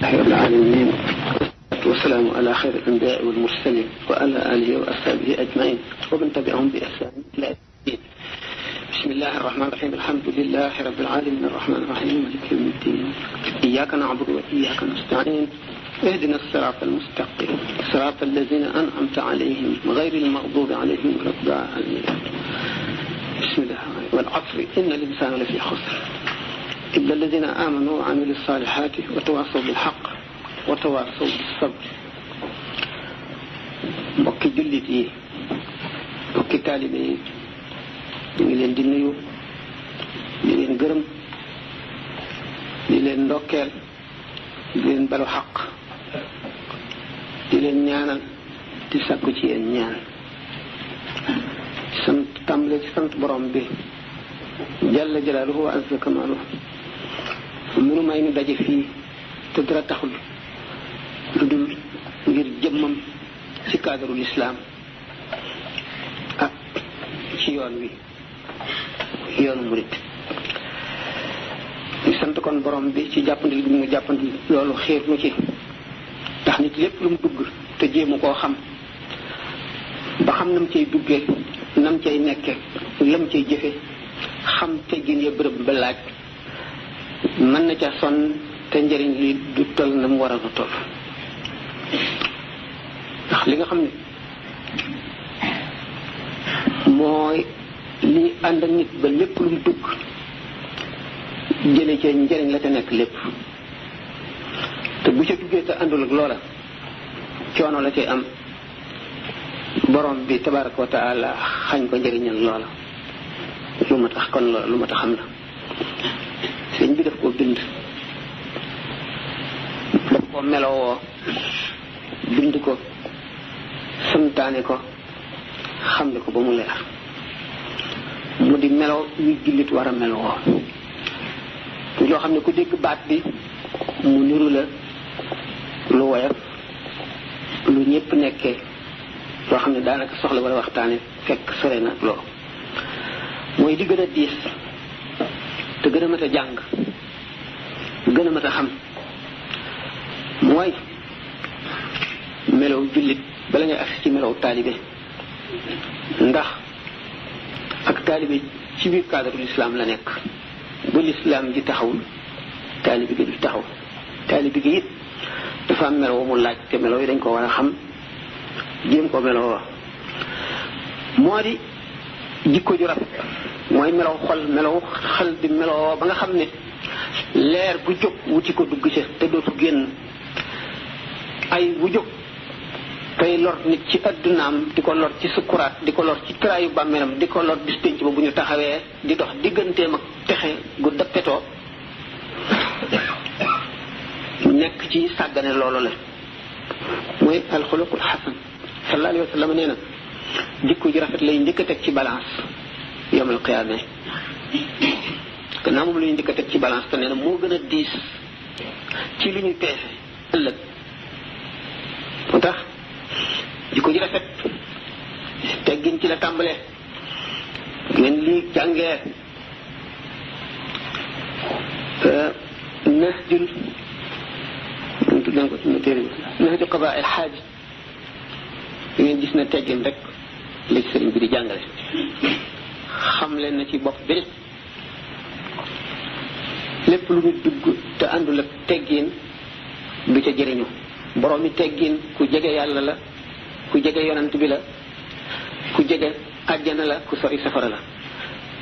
رب العالمين والسلام على خير الأنبياء والمرسلين وعلى آله وأصحابه أجمعين ومن تبعهم بإحسان إلى يوم الدين. بسم الله الرحمن الرحيم. الحمد لله رب العالمين الرحمن الرحيم مالك يوم الدين. إياك نعبد وإياك نستعين. اهدنا الصراط المستقيم صراط الذين أنعمت عليهم غير المغضوب عليهم ولا الضالين. بسم الله والعصر إن الإنسان لفي خسر إلا الذين آمنوا وعملوا الصالحات وتواصوا بالحق وتواصوا بالصبر. mbokki jullit yi mbokki taalibe yi ñu ngi leen di nuyu di leen gërëm di leen ndokkeel di leen balu xaq di leen ñaanal di sakku ci yéen ñaan sant tàmbale ci sant borom bi jalla jalaaluhu wa azza kamaaluhu mënu may nu daje fii te dara taxul lu dul ngir jëmmam ci cadre l'islam ak ci yoon wi yoonu murit ñu sant kon borom bi ci jàppandil bi mu jàppandil loolu xiir nu ci tax nit lépp lu mu dugg te jéemu koo xam ba xam nam cay duggee nam cay nekke lam cay jëfe xam teggin ya bërëb ba laaj mën na ca sonn te njëriñ li du toll na mu war a toll ndax li nga xam ne mooy li ànd ak nit ba lépp lu mu dugg jële ca njëriñ la ca nekk lépp te bu ca duggee te àndul ak loola coono la cay am borom bi tabaraka wa taala xañ ko njëriñal loola lu ma tax kon loola lu ma tax xam la sëñ bi daf ko bind daf ko melowoo bind ko santaane ko xamle ko ba mu leer mu di melow yu jullit war a melowoo loo xam ne ku dégg baat bi mu niru la lu woyof lu ñëpp nekkee loo xam ne daanaka soxla wala waxtaane fekk sore na loolu mooy di gën a diis te gën a mat a jàng gën a mat a xam mooy melow jullit bala ngay agsi ci melow taalibe ndax ak taalibe ci biir cadre l'islam la nekk bu l'islam ji taxawul taalibe gi du taxaw taalibe gi it dafa am melow mu laaj te melow yi dañ ko war a xam jéem ko meloo moo di jikko ju rafet mooy melaw xol melaw xel di meloo ba nga xam ne leer bu jóg wuti ko dugg ci te dootu génn ay bu jóg tey lor nit ci addunaam di ko lor ci sukkuraat di ko lor ci traayu bàmmeelam di ko lor bis pénc ba bu ñu taxawee di dox digganteem ak texe gu dappetoo nekk ci sàggane loolu la mooy alxuluqul xasan sallallahu alayhi wa sallam nee na jikko ji rafet lay njëkk a teg ci balance yawmal qiyaama gannaaw moom la ñuy njëkk a teg ci balance te nee na moo gën a diis ci lu ñuy peese ëllëg moo tax jikko ji rafet teggin ci la tàmbalee ngeen lii jàngee nahjul man tudd naa ko ci ma téere bi nahju qadaa al xaaj da ngeen gis na teggin rek la ci sëriñ bi di jàngale xam leen na ci bopp bi lépp lu ñu dugg te àndul ak teggin du ca jëriñu borom mi teggin ku jege yàlla la ku jege yonant bi la ku jege àjjana la ku sori safara la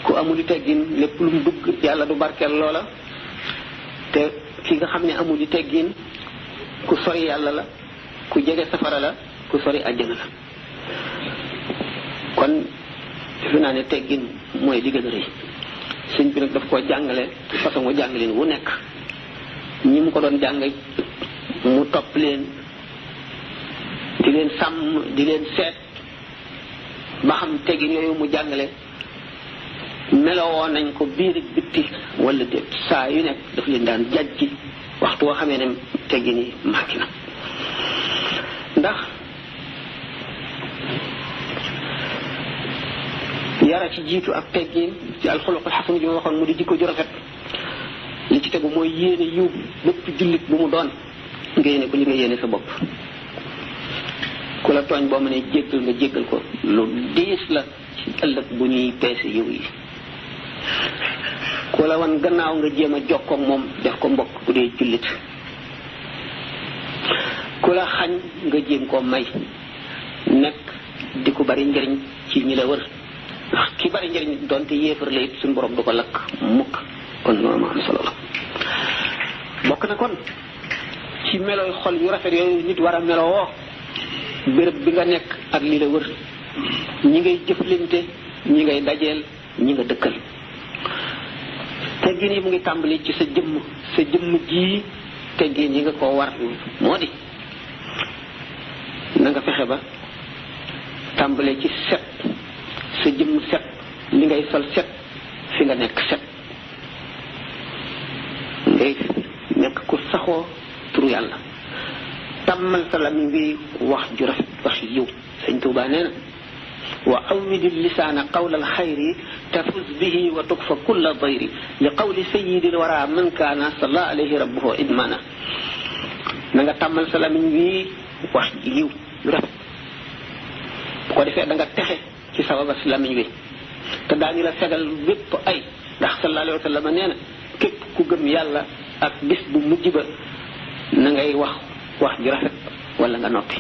ku amul teggin lépp lu mu dugg yàlla du barkeel loola te ki nga xam ne amul teggin ku sori yàlla la ku jege safara la ku sori àjjana la kon defe naa ne teggin mooy li gën a rëy sëñ bi nag daf koo jàngale façon nga jàngaleen wu nekk ñi mu ko doon jàng mu topp leen di leen sàmm di leen seet ba xam teggin yooyu mu jàngale melowoo nañ ko biir ak bitti wala déet saa yu nekk daf leen daan jàjji waxtu woo xamee ne teggin yi màkki na ndax yara ci jiitu ak teggin ci alxuluqul xasan ji ma waxoon mu di jikko ju rafet li ci tegu mooy yéene yiw bépp jullit bu mu doon nga yéene ko li nga yéene sa bopp. ku la tooñ boo mënee jéggal nga jéggal ko, lu diis la ci ëllëg bu ñuy peese yiw yi. ku la wan gannaaw nga jéem a jokkoo moom def ko mbokk bu dee jullit. ku la xañ nga jéem koo may, nekk di ko bari njëriñ ci ñi la wër, ndax ki bari njëriñ doonte yéefar la it suñu borom du ko lakk mukk. kon loolu ma am solo la. bokk na kon ci melooy xol yu rafet yooyu nit war a meloo béréb bi nga nekk ak li la wër, ñi ngay jëflante, ñi ngay dajeel, ñi nga dëkkal. teggin yi mu ngi tàmbali ci sa jëmm ji. teggin yi nga ko war moo di na nga fexe ba tàmbalee ci set, sa jëmm set, li ngay sol set, fi nga nekk set. ngay nekk ku saxoo turu yàlla, tàmmal sa lamiñ bi wax ju rafet, wax yiw. Sëñ Tuubaa nee na wa awwidi lisaana qawla alxayri tafuz bihi wa tukfa kulla dayri li qawli sayyidil wara man kaana salla alayhi rabbuhu idmana. na nga tàmmal sa lamiñ bi wax yiw yu rafet, bu ko defee da nga texe ci sababas lamiñ wi te daañu la fegal bépp ay, ndax sallallahu alayhi wa sallam nee na képp ku gëm yàlla ak bis bu mujj ba na ngay wax ju rafet wala nga noppi.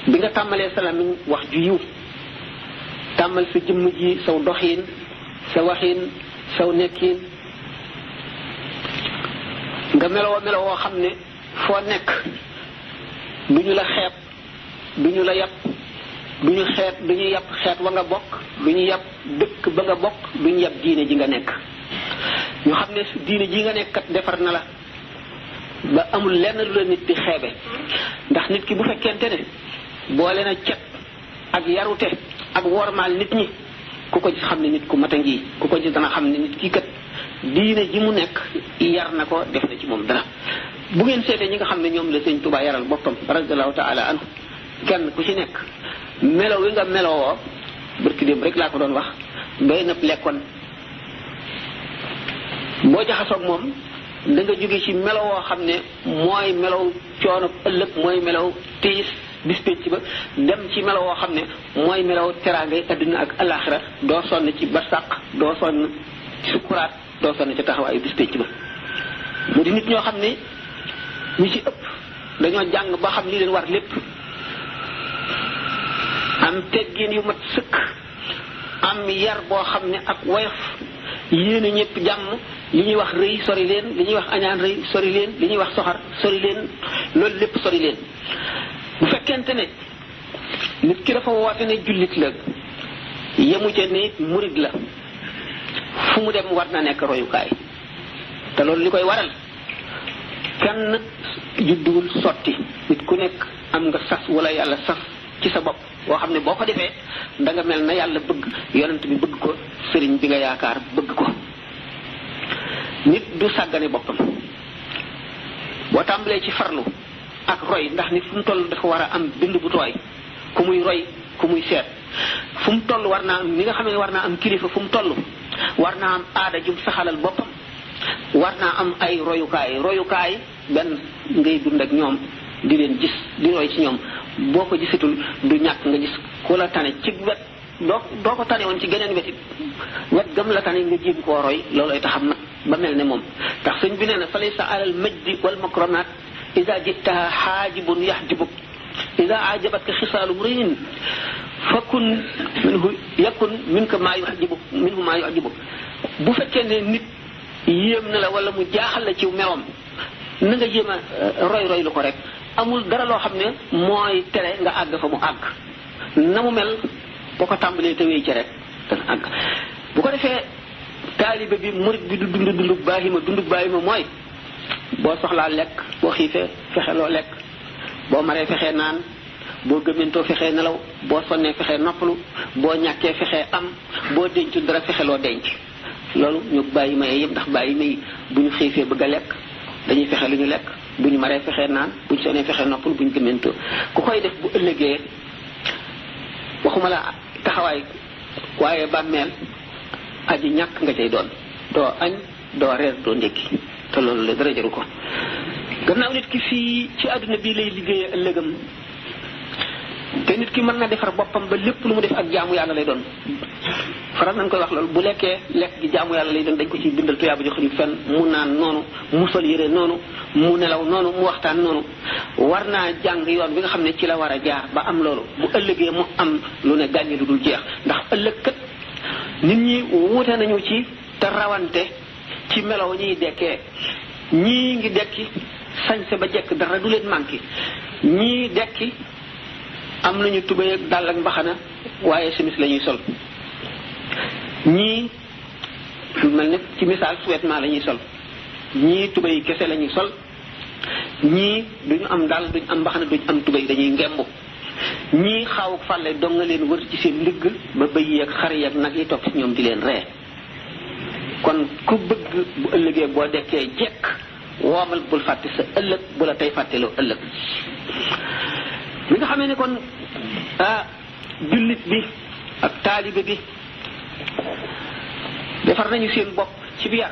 bi nga tàmmalee sa lamiñ wax ju yiw, tàmmal sa jëmm ji saw doxiin, sa waxiin, saw nekkiin, nga meloo woo xam ne foo nekk du ñu la xeeb, du ñu la yàpp, du ñu yàpp xeet wa nga bokk, du ñu yàpp dëkk ba nga bokk, du ñu yàpp diine ji nga nekk. ñu xam ne diine ji nga nekk kat defar na la ba amul lenn lu la nit di xeebe. ndax nit ki bu fekkente ne boole na cet ak yarute ak wormaal nit ñi, ku ko gis xam ne nit ku mat a ngi, ku ko gis dana xam ne nit kii kat diine ji mu nekk yar na ko, def na ci moom dara. bu ngeen seetee ñi nga xam ne ñoom la Sëñ Tuubaa yaral boppam radiyallahu taala anhu, kenn ku ci nekk melo wi nga melowoo, barki démb rek laa ko doon wax, doy na lekkoon. boo jaxasoog moom da nga jóge ci melo woo xam ne mooy melow coono ëllëg, mooy melow tiis bis pénc ba, dem ci melo woo xam ne mooy melow teraangay adduna ak alaxira. doo sonn ci barsàq, doo sonn ci sukuraat, doo sonn ci taxawaayu bis pénc ba. mu di nit ñoo xam ne ñi ci ëpp dañoo jàng ba xam li leen war lépp, am teggin yu mat sëkk, am yar boo xam ne ak woyof, yéene ñëpp jàmm. li ñuy wax rëy sori leen, li ñuy wax añaan rëy sori leen, li ñuy wax soxar sori leen, loolu lépp sori leen. bu fekkente ne nit ki dafa woote ne jullit la, yemu ca ne murid la, fu mu dem war na nekk royukaay. te loolu li koy waral kenn judduwul sotti, nit ku nekk am nga sas wala yàlla sas ci sa bopp boo xam ne boo ko defee da nga mel na yàlla bëgg, yonent bi bëgg ko, sëriñ bi nga yaakaar bëgg ko. nit du sàggane boppam. boo tàmbalee ci farlu ak roy, ndax nit fu mu toll dafa war a am bind bu tooy, ku muy roy, ku muy seet. fu mu toll war naa am, ni nga xam ne war naa am kilifa, fu mu toll war naa am aada jum saxalal boppam, war naa am ay royukaay benn ngay dund ak ñoom, di leen gis, di roy ci ñoom. boo ko gisatul du ñàkk nga gis ku la tane ci wet, doo ko tane woon ci geneen wetit, wet gëm la tane nga jéem koo roy, loolooy taxam nag ba mel ne moom. tax sëñ bi nee na fa laysa alal majdi wal makramaat ida jitaha xaajibun yaxjibuk ida ajabatka xisaalu mriin fakun yakun minka maa yuxjibu minhu maa yuxjibu. bu fekkee ne nit yéem na la wala mu jaaxal la ci meloom, na nga jéem a roy lu ko rek. amul dara loo xam ne mooy tere nga àgg fa mu àgg. na mu mel boo ko tàmbalee te wéy ci rek dana àgg. bu ko defee taalibe bi murid bi du dundub baahima mooy boo soxlaa lekk, boo xiifee fexe loo lekk, boo maree fexee naan, boo gëmentoo fexee nelaw, boo sonnee fexee noppalu, boo ñàkkee fexee am, boo dencul dara fexe loo denc. loolu ñu baahima yëpp, ndax baahima yi bu ñu xiifee bëgg a lekk dañuy fexe lu ñu lekk, bu ñu maree fexee naan, bu ñu sonnee fexee noppalu, bu ñu gëmentoo. ku koy def bu ëllëgee waxuma la taxawaay waaye bàmmeel aji ñàkk nga cay doon, doo añ doo reer doo ndékki, te loolu la dara jaru ko. gannaaw nit ki fii ci àdduna bii lay liggéeyee ëllëgam te nit ki mën na defar boppam ba lépp lu mu def ak jaamu yàlla lay doon faral nañ koy wax loolu bu lekkee lekk gi jaamu yàlla lay doon dañ ko ci bindal tuyaaba jox ñu fenn mu naan noonu mu sol yére noonu mu nelaw noonu mu waxtaan noonu war naa jàng yoon bi nga xam ne ci la war a jaar ba am loolu bu ëllëgee mu am lu ne gàññi lu dul jeex ndax ëllëg kat nit ñi wuute nañu ci te rawante ci melaw ñuy dekkee ñii ngi dekki sañse ba jekk dara du leen manqué ñii dekki am nañu tubéy ak dàll ak mbaxana waaye simis la ñuy sol ñii mel ne ci misaal sous-vêtement la ñuy sol ñii tubéy kese la ñuy sol ñii duñu am dàll duñu am mbaxana duñu am tubéy dañuy ngembu ñii xaw ak fàlle dong nga leen wër ci seen ndigg ba bëy yi ak xar yi ak nag yi topp ci ñoom di leen ree kon ku bëgg bu ëllëgee boo dekkee jekk woomal bul fàtte sa ëllëg bu la tey fàtteloo ëllëg li nga xamee ne kon jullit bi ak taalibe bi defar nañu seen bopp ci biir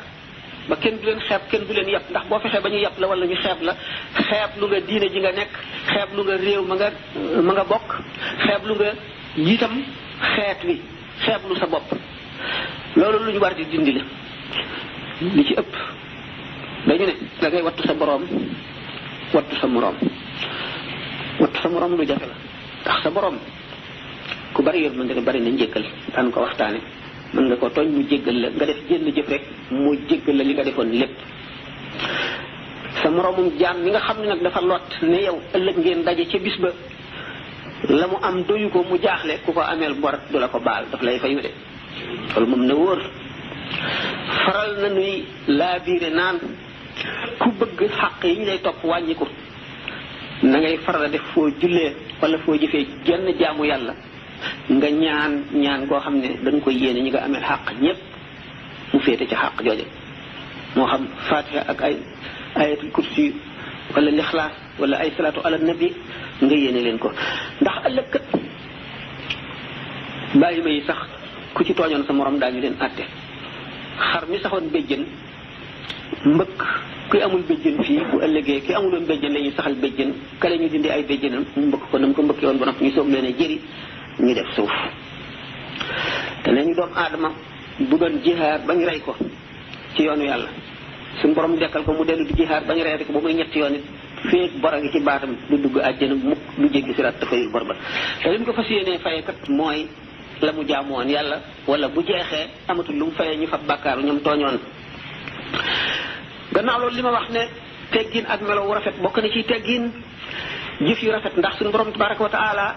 ba kenn du leen xeeb kenn du leen yàpp ndax boo fexee ba ñu yàpp la wala ñu xeeb la xeeb lu nga diine ji nga nekk xeeb lu nga réew ma nga bokk xeeb lu nga yitam xeet wi xeeb lu sa bopp loolu lu ñu war di dindi la li ci ëpp dañu ne da ngay wattu sa boroom wattu sa moroom wattu sa moroom lu jafe la ndax sa boroom ku bari yërmande la bari na njéggal daan ko waxtaane mën nga ko tooñ mu jéggal la nga def jénn jëf rek mu jéggal la li nga defoon lépp sa moroomum jaam mi nga xam ne nag dafa lot ne yow ëllëg ngeen daje ca bis ba la mu am doyu ko mu jaaxle ku ko ameel bor du la ko baal daf lay fayu de loolu moom na wóor faral na nuy laa biire naan ku bëgg xàq yi ñu lay topp wàññiku na ngay faral a def foo jullee wala foo jëfee genn jaamu yàlla nga ñaan koo xam ne dañ koy yéene ñi nga amee xàq ñépp mu féete ca xàq jooje moo xam fatiha ak ay ayatul kursi wala lixlaas wala ay salaatu ala nabi nga yéene leen ko ndax ëllëg kat bàyyi ma yi sax ku ci tooñoon sa morom daañu leen àtte xar mi saxoon béjjën mbëkk kuy amul béjjën fii bu ëllëgee ki amuloon béjjën la ñuy saxal béjjën kale ñu dindi ay béjjënam mu mbëkk ko nam ko mbëkkee woon ba noppi ñu soog leen a jëri ñu def suuf te ne ñu doomu aadama bu doon jihaar bañ rey ko ci yoonu yàlla suñu borom dekkal ko mu dellu di jihaar bañ rey ko ba muy ñetti yoon it féeg bor a ngi ci baatam du dugg àjjana mukk du jéggi siraat te fayul bor ba te li mu ko fas yéenee faye kat mooy la mu jaamu woon yàlla wala bu jeexee amatul lu mu fayee ñu fa bàkkaaru ñoom tooñoon gannaaw loolu li ma wax ne teggin ak melo wu rafet bokk na ci teggin jëf yu rafet ndax suñu borom tabaraka wa taala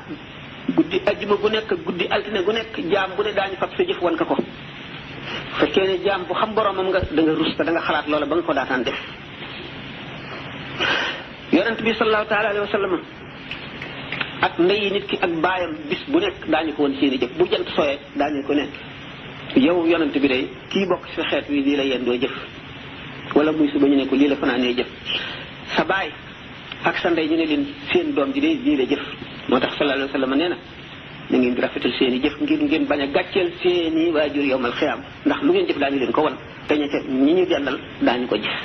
guddi ajjuma gu nekk guddi altine gu nekk jaam bu ne daañu fab sa jëf wan ka ko fekkee ne jaam bu xam boromam nga da nga rus te da nga xalaat loola ba nga ko daataan def yonent bi sallallahu taala alayhi wa sallam ak ndeyi nit ki ak baayam bis bu nekk daañu ko woon seeni jëf bu jant sooyee daañu ko ne yow yonent bi day kii bokk ci xeet wi lii la yendoo jëf wala muy suba ñu ne ko lii la fanaanee jëf sa baay ak sa ndey ñu ne leen seen doom ji day lii la jëf moo tax sallallahu alayhi wa sallam nee na na ngeen di rafetal seeni jëf ngir ngeen bañ a gàcceel seeni waajur yowmal xiyaam ndax lu ngeen jëf daañu leen ko wan te ñi ñu dendal daañu ko gis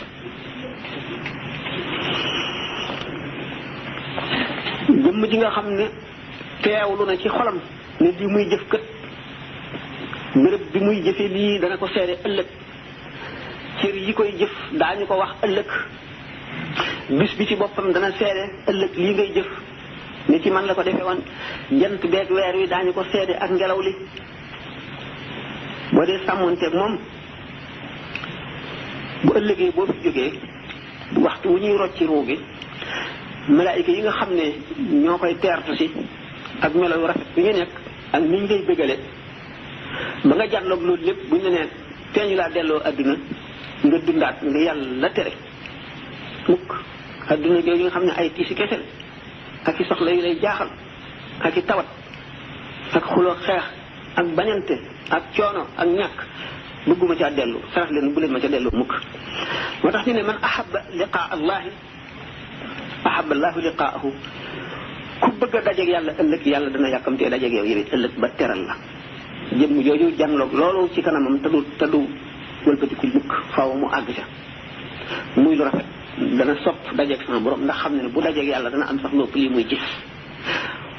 jëmm ji nga xam ne teewlu na ci xolam ne lii muy jëf kët béréb bi muy jëfe lii dana ko seede ëllëg cër yi koy jëf daañu ko wax ëllëg bis bi ci boppam dana seede ëllëg lii ngay jëf ne ci man la ko defee woon jant beeg weer wi daañu ko seede ak ngelaw li boo dee sàmmonteeg moom bu ëllëgee boo fi jógee waxtu wu ñuy rocci ruu gi malaayika yi nga xam ne ñoo koy teertu si ak melo yu rafet bi ñu nekk ak ni ñu koy bëggale ba nga jàlloog loolu lépp bu ñu la nee teeñu laa delloo adduna nga dundaat nga yàlla tere mukk adduna jooju nga xam ne ay tiisi kese ak i soxla yu lay jaaxal ak i tawat ak xuloo xeex ak bañante ak coono ak ñàkk bëgguma caa dellu sarax leen bu leen ma ca dellu mukk moo tax ñu ne man ahaba liqaa allahi ahaba allahu liqaahu ku bëgg a dajeeg yàlla ëllëg yàlla dana yàkkamtee dajeeg yow it ëllëg ba teral la jëmm jooju jàngloog loolu ci kanamam te du wëlbatikul mukk faaw mu àgg ca muy lu rafet dana sopp dajeeg sama borom ndax xam ne ne bu dajeeg yàlla dana am sax lépp lii muy gis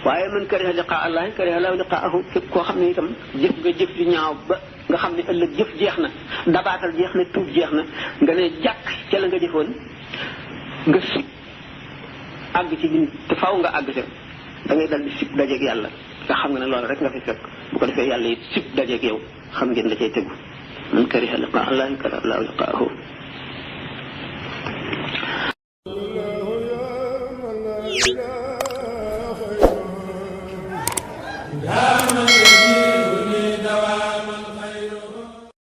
waaye man kariha liqaa allahi kariha lahu liqaahu képp koo xam ne itam jëf nga jëf ju ñaaw ba nga xam ne ëllëg jëf jeex na dabaatal jeex na tuub jeex na nga ne jàkk ca la nga jëfoon nga sib àgg ci nit te faaw nga àgg ca da ngay dal di sib dajeeg yàlla nga xam nga ne loolu rek nga fi fekk bu ko defee yàlla it sib dajeeg yow xam ngeen da cay tegu man kariha liqaa allahi kariha lahu liqaahu